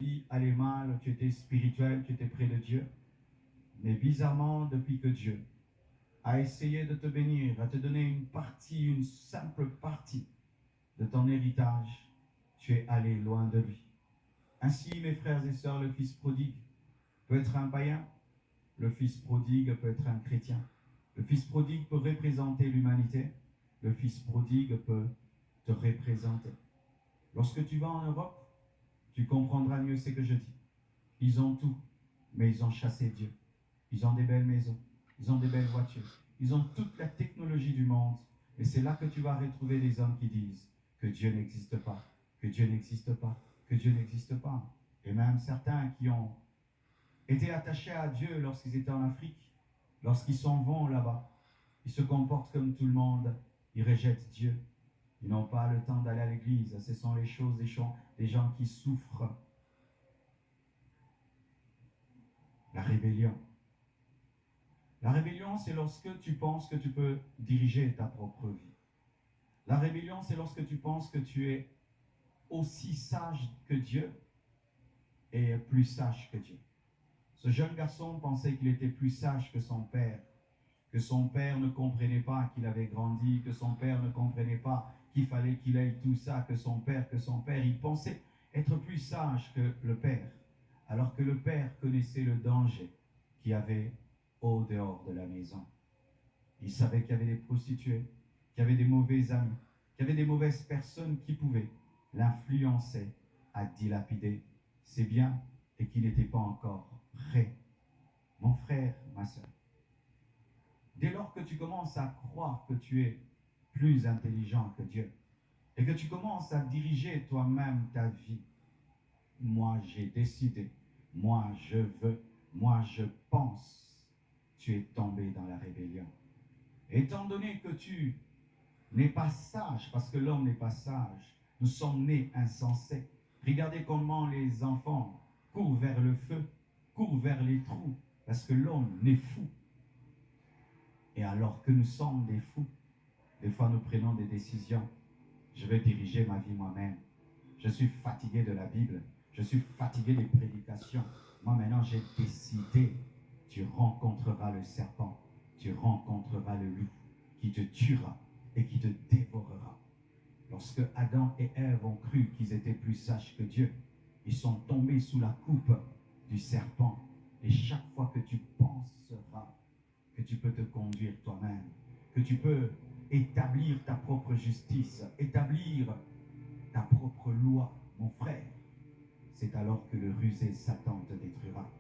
vie allait mal, tu étais spirituel, tu étais près de Dieu. Mais bizarrement, depuis que Dieu a essayé de te bénir, à te donner une partie, une simple partie de ton héritage, tu es allé loin de lui. Ainsi, mes frères et sœurs, le fils prodigue peut être un païen, le fils prodigue peut être un chrétien. Le fils prodigue peut représenter l'humanité, le fils prodigue peut te représenter. Lorsque tu vas en Europe, tu comprendras mieux ce que je dis. Ils ont tout, mais ils ont chassé Dieu. Ils ont des belles maisons, ils ont des belles voitures, ils ont toute la technologie du monde. Et c'est là que tu vas retrouver des hommes qui disent que Dieu n'existe pas, que Dieu n'existe pas, que Dieu n'existe pas. Et même certains qui ont été attachés à Dieu lorsqu'ils étaient en Afrique, lorsqu'ils s'en vont là-bas, ils se comportent comme tout le monde, ils rejettent Dieu. Ils n'ont pas le temps d'aller à l'église. Ce sont les choses des gens qui souffrent. La rébellion. La rébellion, c'est lorsque tu penses que tu peux diriger ta propre vie. La rébellion, c'est lorsque tu penses que tu es aussi sage que Dieu et plus sage que Dieu. Ce jeune garçon pensait qu'il était plus sage que son père ne comprenait pas qu'il avait grandi, que son père ne comprenait pas qu'il fallait qu'il ait tout ça, que son père, il pensait être plus sage que le père, alors que le père connaissait le danger qu'il y avait au dehors de la maison. Il savait qu'il y avait des prostituées, qu'il y avait des mauvais amis, qu'il y avait des mauvaises personnes qui pouvaient l'influencer à dilapider ses biens et qu'il n'était pas encore prêt. Mon frère, ma soeur, dès lors que tu commences à croire que tu es plus intelligent que Dieu et que tu commences à diriger toi-même ta vie, moi j'ai décidé, moi je veux, moi je pense, tu es tombé dans la rébellion. Étant donné que tu n'es pas sage, parce que l'homme n'est pas sage, nous sommes nés insensés. Regardez comment les enfants courent vers le feu, courent vers les trous, parce que l'homme est fou. Et alors que nous sommes des fous, des fois nous prenons des décisions. Je vais diriger ma vie moi-même. Je suis fatigué de la Bible. Je suis fatigué des prédications. Moi maintenant j'ai décidé. Tu rencontreras le serpent. Tu rencontreras le loup qui te tuera et qui te dévorera. Lorsque Adam et Ève ont cru qu'ils étaient plus sages que Dieu, ils sont tombés sous la coupe du serpent. Et chaque fois que tu penseras que tu peux te conduire toi-même, que tu peux établir ta propre justice, établir ta propre loi, mon frère, c'est alors que le rusé Satan te détruira.